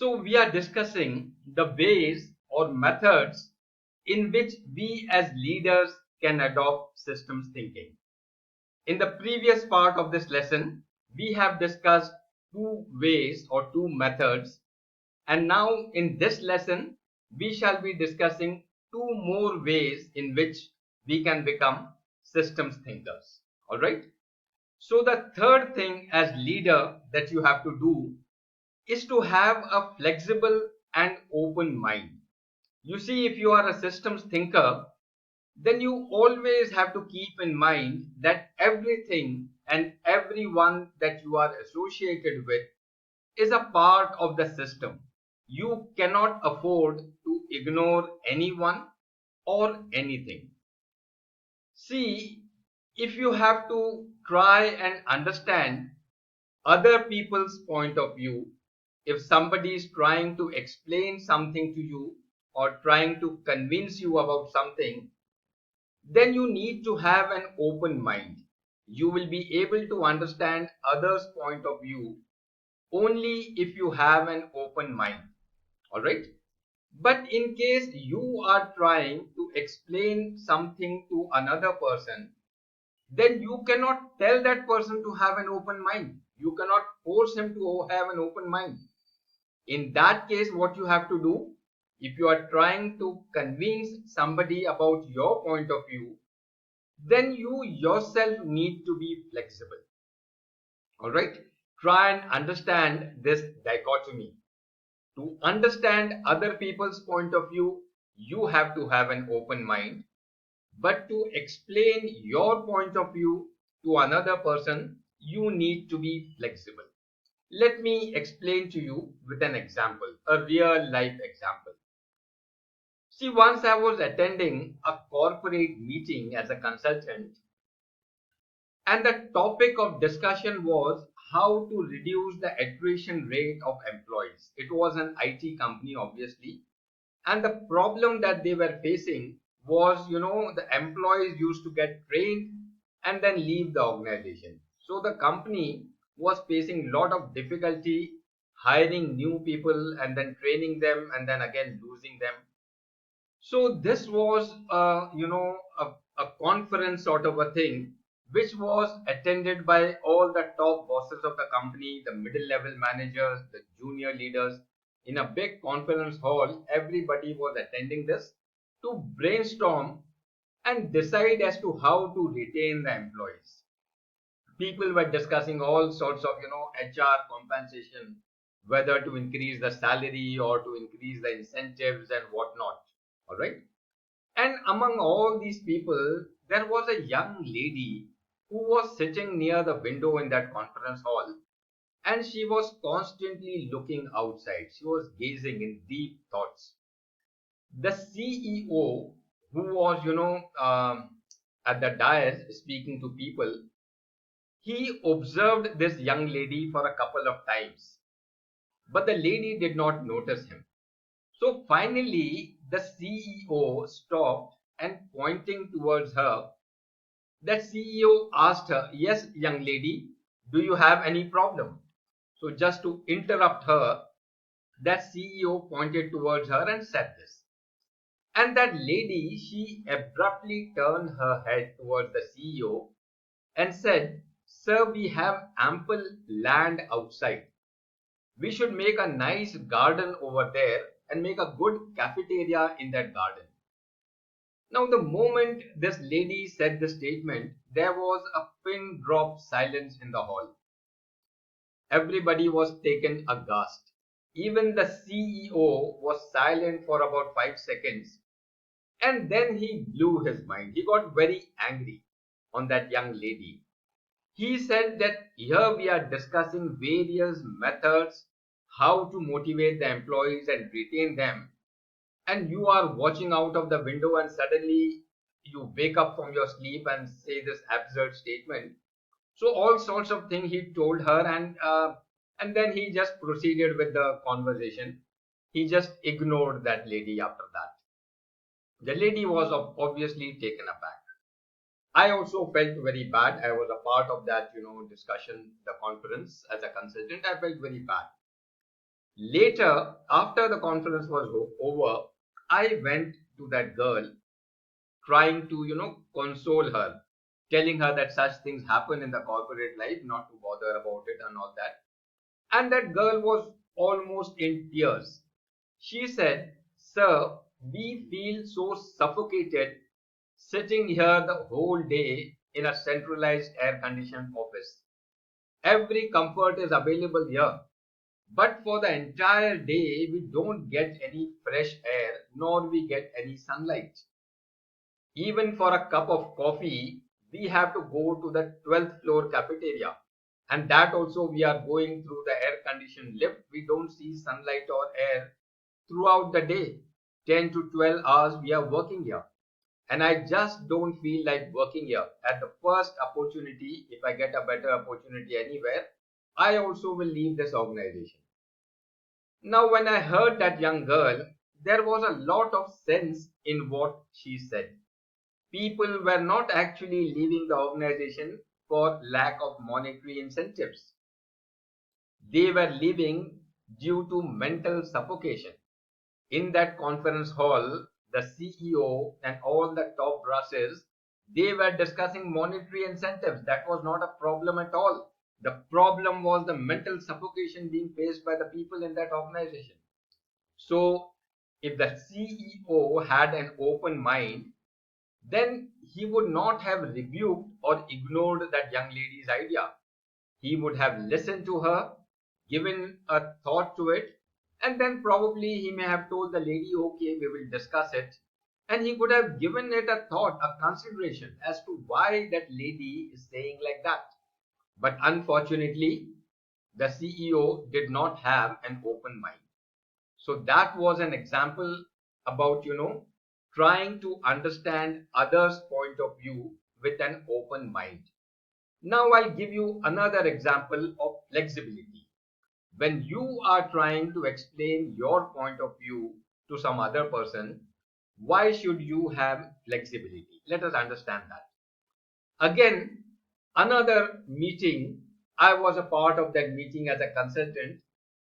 So we are discussing the ways or methods in which we as leaders can adopt systems thinking. In the previous part of this lesson, we have discussed two ways or two methods, and now in this lesson, we shall be discussing two more ways in which we can become systems thinkers. All right. So the third thing as leader that you have to do is to have a flexible and open mind. You see, if you are a systems thinker, then you always have to keep in mind that everything and everyone that you are associated with is a part of the system. You cannot afford to ignore anyone or anything. See, if you have to try and understand other people's point of view, if somebody is trying to explain something to you or trying to convince you about something, then you need to have an open mind. You will be able to understand others' point of view only if you have an open mind. All right. But in case you are trying to explain something to another person, then you cannot tell that person to have an open mind. You cannot force him to have an open mind. In that case, what you have to do, if you are trying to convince somebody about your point of view, then you yourself need to be flexible. All right. Try and understand this dichotomy. To understand other people's point of view, you have to have an open mind. But to explain your point of view to another person, you need to be flexible. Let me explain to you with an example, a real life example. See, once I was attending a corporate meeting as a consultant, and the topic of discussion was how to reduce the attrition rate of employees. It was an IT company, obviously, and the problem that they were facing was, the employees used to get trained and then leave the organization. So the company was facing a lot of difficulty hiring new people and then training them and then again losing them. So this was a conference sort of a thing which was attended by all the top bosses of the company, the middle level managers, the junior leaders. In a big conference hall, everybody was attending this to brainstorm and decide as to how to retain the employees. People were discussing all sorts of HR compensation, whether to increase the salary or to increase the incentives and whatnot. All right. And among all these people, there was a young lady who was sitting near the window in that conference hall, and she was constantly looking outside. She was gazing in deep thoughts. The CEO, who was, at the dais speaking to people, he observed this young lady for a couple of times, but the lady did not notice him. So finally, the CEO stopped and pointing towards her, that CEO asked her, "Yes, young lady, do you have any problem?" So just to interrupt her, that CEO pointed towards her and said this. And that lady, she abruptly turned her head towards the CEO and said, "Sir, we have ample land outside. We should make a nice garden over there and make a good cafeteria in that garden." Now, the moment this lady said the statement, there was a pin drop silence in the hall. Everybody was taken aghast. Even the CEO was silent for about 5 seconds, and then he blew his mind. He got very angry on that young lady. He said that here we are discussing various methods how to motivate the employees and retain them, and you are watching out of the window and suddenly you wake up from your sleep and say this absurd statement. So all sorts of things he told her, and then he just proceeded with the conversation. He just ignored that lady after that. The lady was obviously taken aback. I also felt very bad. I was a part of that discussion, the conference. As a consultant, I felt very bad. Later, after the conference was over, I went to that girl trying to, console her, telling her that such things happen in the corporate life, not to bother about it and all that. And that girl was almost in tears. She said, "Sir, we feel so suffocated sitting here the whole day in a centralized air conditioned office. Every comfort is available here, but for the entire day we don't get any fresh air nor we get any sunlight. Even for a cup of coffee, we have to go to the 12th floor cafeteria. And that also we are going through the air conditioned lift. We don't see sunlight or air throughout the day. 10 to 12 hours we are working here. And I just don't feel like working here. At the first opportunity, if I get a better opportunity anywhere, I also will leave this organization." Now, when I heard that young girl, there was a lot of sense in what she said. People were not actually leaving the organization for lack of monetary incentives. They were leaving due to mental suffocation. In that conference hall, the CEO and all the top brasses, they were discussing monetary incentives. That was not a problem at all. The problem was the mental suffocation being faced by the people in that organization. So, if the CEO had an open mind, then he would not have rebuked or ignored that young lady's idea. He would have listened to her, given a thought to it, and then probably he may have told the lady, "Okay, we will discuss it." And he could have given it a thought, a consideration as to why that lady is saying like that. But unfortunately, the CEO did not have an open mind. So that was an example about, trying to understand others' point of view with an open mind. Now I'll give you another example of flexibility. When you are trying to explain your point of view to some other person, why should you have flexibility? Let us understand that. Again, another meeting, I was a part of that meeting as a consultant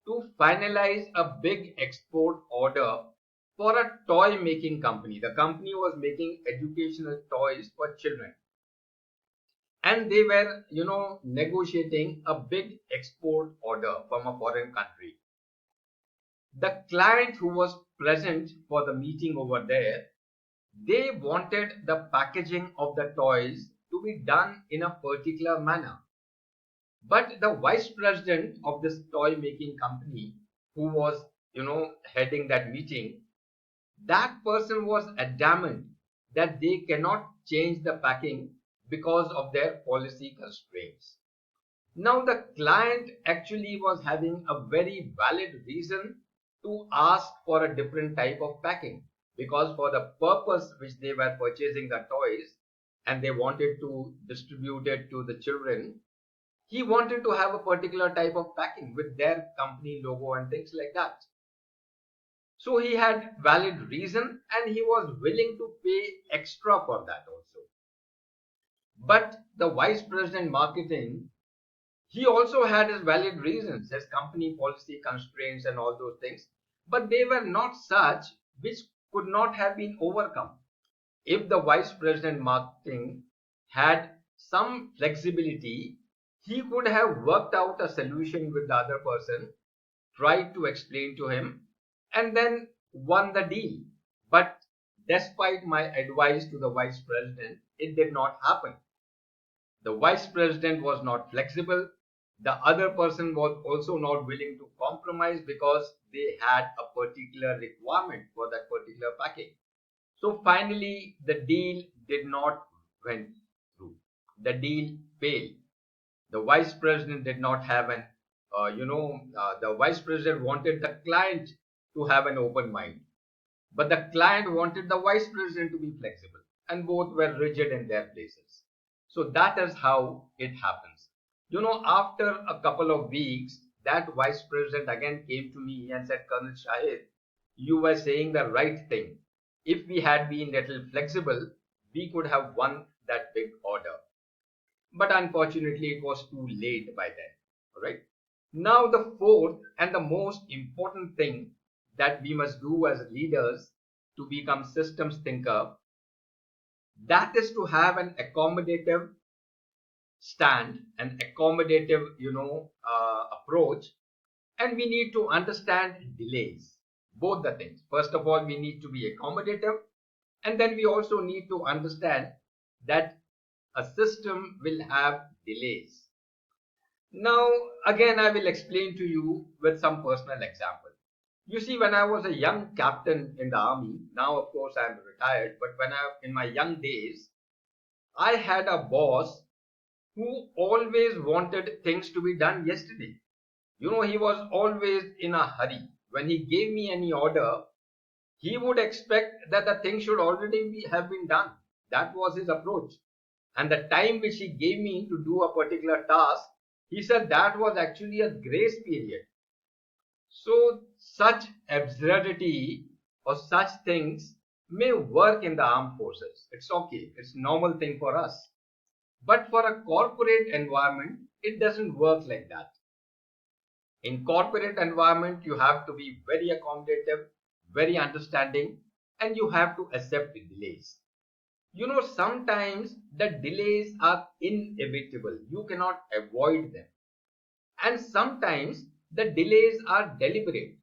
to finalize a big export order for a toy making company. The company was making educational toys for children, and they were, negotiating a big export order from a foreign country. The client who was present for the meeting over there, they wanted the packaging of the toys to be done in a particular manner. But the vice president of this toy making company, who was, heading that meeting, that person was adamant that they cannot change the packing because of their policy constraints. Now, the client actually was having a very valid reason to ask for a different type of packing, because for the purpose which they were purchasing the toys and they wanted to distribute it to the children, he wanted to have a particular type of packing with their company logo and things like that. So he had valid reason and he was willing to pay extra for that also. But the vice president marketing, he also had his valid reasons, his company policy constraints and all those things, but they were not such which could not have been overcome. If the vice president marketing had some flexibility, he could have worked out a solution with the other person, tried to explain to him, and then won the deal. But despite my advice to the vice president, it did not happen. The vice president was not flexible. The other person was also not willing to compromise because they had a particular requirement for that particular package. So finally, the deal did not went through. The deal failed. The vice president did not have the vice president wanted the client to have an open mind, but the client wanted the vice president to be flexible, and both were rigid in their places. So that is how it happens. After a couple of weeks, that vice president again came to me and said, "Colonel Shahid, you were saying the right thing. If we had been little flexible, we could have won that big order. But unfortunately, it was too late by then." All right. Now, the fourth and the most important thing that we must do as leaders to become systems thinker, that is to have an accommodative stand, an accommodative, approach, and we need to understand delays, both the things. First of all, we need to be accommodative, and then we also need to understand that a system will have delays. Now, again, I will explain to you with some personal example. You see, when I was a young captain in the army, now of course I am retired, but in my young days, I had a boss who always wanted things to be done yesterday. He was always in a hurry. When he gave me any order, he would expect that the thing should already have been done. That was his approach. And the time which he gave me to do a particular task, he said that was actually a grace period. So such absurdity or such things may work in the armed forces. It's okay. It's a normal thing for us. But for a corporate environment, it doesn't work like that. In corporate environment, you have to be very accommodative, very understanding, and you have to accept the delays. Sometimes the delays are inevitable. You cannot avoid them. And sometimes the delays are deliberate.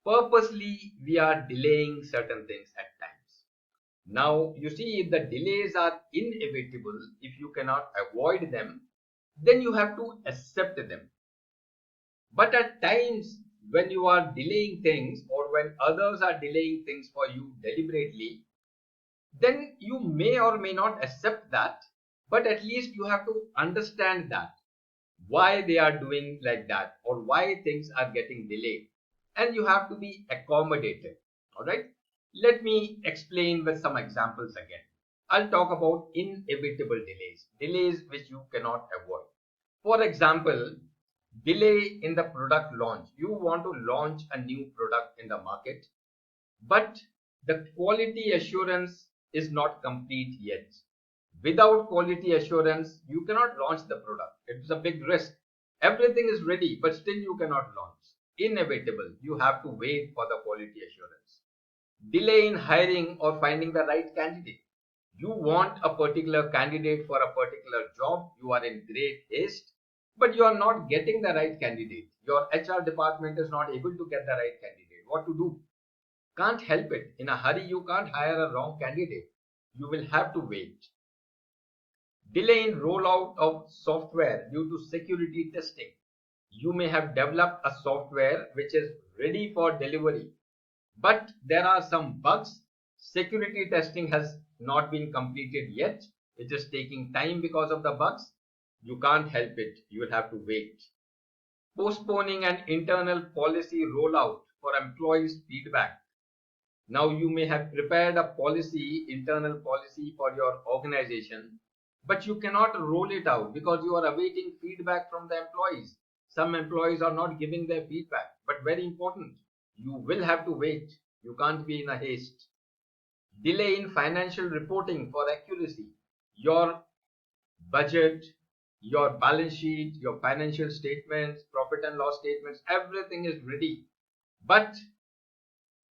Purposely, we are delaying certain things at times. Now, you see, if the delays are inevitable, if you cannot avoid them, then you have to accept them. But at times, when you are delaying things or when others are delaying things for you deliberately, then you may or may not accept that, but at least you have to understand that why they are doing like that or why things are getting delayed, and you have to be accommodated. All right, let me explain with some examples again. I'll talk about inevitable delays which you cannot avoid. For example, delay in the product launch. You want to launch a new product in the market, but the quality assurance is not complete yet. Without quality assurance, you cannot launch the product. It's a big risk. Everything is ready, but still you cannot launch. Inevitable. You have to wait for the quality assurance. Delay in hiring or finding the right candidate. You want a particular candidate for a particular job. You are in great haste, but you are not getting the right candidate. Your HR department is not able to get the right candidate. What to do? Can't help it. In a hurry, you can't hire a wrong candidate. You will have to wait. Delay in rollout of software due to security testing. You may have developed a software which is ready for delivery, but there are some bugs. Security testing has not been completed yet. It is taking time because of the bugs. You can't help it. You will have to wait. Postponing an internal policy rollout for employees' feedback. Now you may have prepared a policy, internal policy for your organization, but you cannot roll it out because you are awaiting feedback from the employees. Some employees are not giving their feedback, but very important, you will have to wait. You can't be in a haste. Delay in financial reporting for accuracy. Your budget, your balance sheet, your financial statements, profit and loss statements, everything is ready. But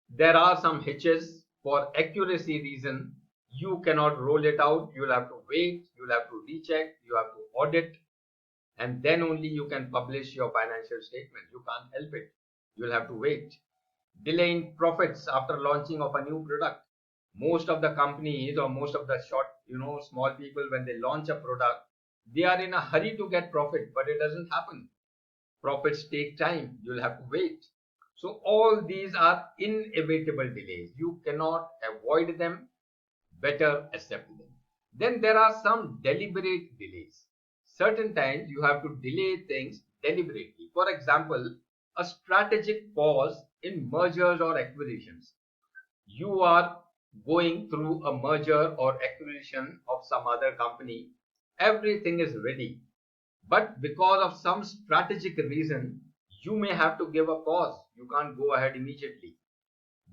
there are some hitches for accuracy reason. You cannot roll it out. You'll have to wait. You'll have to recheck. You have to audit. And then only you can publish your financial statement. You can't help it. You'll have to wait. Delay in profits after launching of a new product. Most of the companies or most of the small people, when they launch a product, they are in a hurry to get profit, but it doesn't happen. Profits take time. You'll have to wait. So all these are inevitable delays. You cannot avoid them. Better accept them. Then there are some deliberate delays. Certain times you have to delay things deliberately. For example, a strategic pause in mergers or acquisitions. You are going through a merger or acquisition of some other company. Everything is ready. But because of some strategic reason, you may have to give a pause. You can't go ahead immediately.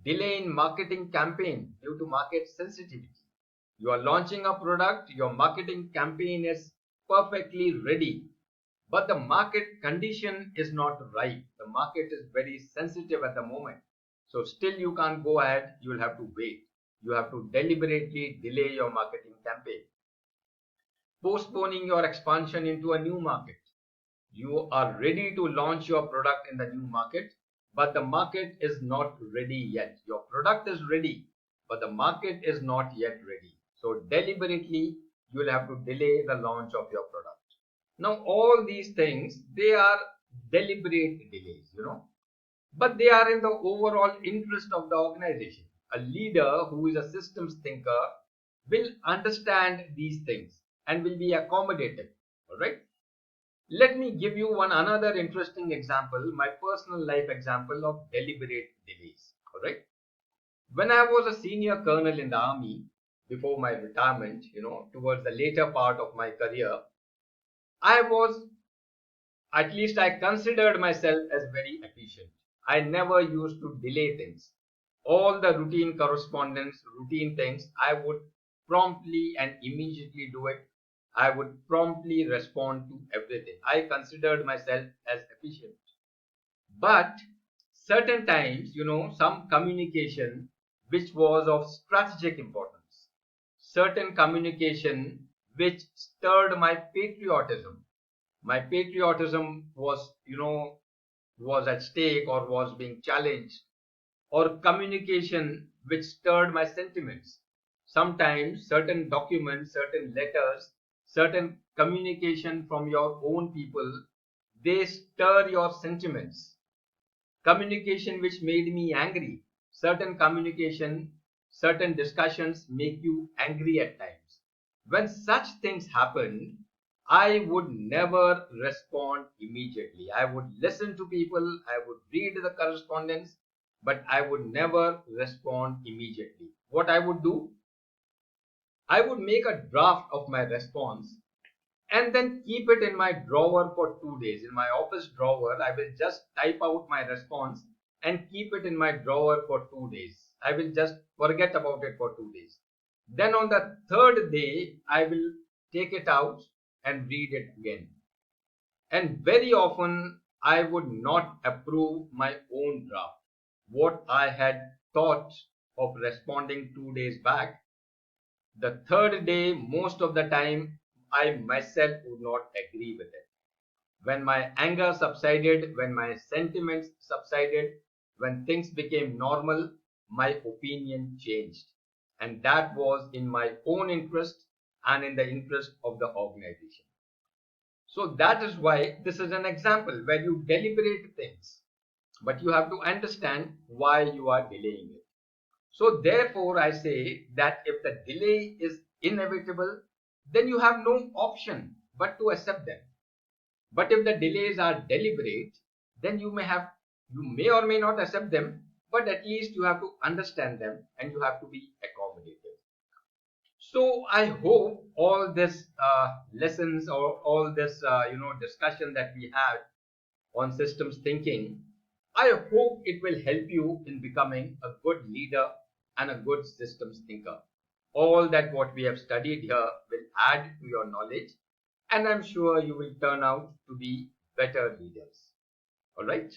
Delay in marketing campaign due to market sensitivity. You are launching a product, your marketing campaign is perfectly ready, but the market condition is not right. The market is very sensitive at the moment. So still you can't go ahead. You will have to wait. You have to deliberately delay your marketing campaign. Postponing your expansion into a new market. You are ready to launch your product in the new market, but the market is not ready yet. Your product is ready, but the market is not yet ready. So deliberately, you will have to delay the launch of your product. Now, all these things, they are deliberate delays, but they are in the overall interest of the organization. A leader who is a systems thinker will understand these things and will be accommodative. All right. Let me give you another interesting example, my personal life example of deliberate delays. All right. When I was a senior colonel in the army before my retirement, towards the later part of my career, at least I considered myself as very efficient. I never used to delay things. All the routine correspondence, routine things, I would promptly and immediately do it. I would promptly respond to everything. I considered myself as efficient. But certain times, some communication which was of strategic importance, certain communication which stirred my patriotism. My patriotism was at stake or was being challenged, or communication which stirred my sentiments. Sometimes certain documents, certain letters, certain communication from your own people, they stir your sentiments. Communication which made me angry. Certain communication, certain discussions make you angry at times. When such things happen, I would never respond immediately. I would listen to people, I would read the correspondence, but I would never respond immediately. What I would do, I would make a draft of my response and then keep it in my drawer for 2 days. In my office drawer, I will just type out my response and keep it in my drawer for 2 days. I will just forget about it for 2 days. Then on the third day, I will take it out and read it again. And very often, I would not approve my own draft. What I had thought of responding 2 days back, the third day, most of the time, I myself would not agree with it. When my anger subsided, when my sentiments subsided, when things became normal, my opinion changed. And that was in my own interest and in the interest of the organization. So that is why this is an example where you deliberate things, but you have to understand why you are delaying it. So therefore, I say that if the delay is inevitable, then you have no option but to accept them. But if the delays are deliberate, then you may or may not accept them, but at least you have to understand them and you have to be accommodative. So I hope all this lessons or all this discussion that we had on systems thinking, I hope it will help you in becoming a good leader and a good systems thinker. All that what we have studied here will add to your knowledge, and I'm sure you will turn out to be better leaders. All right.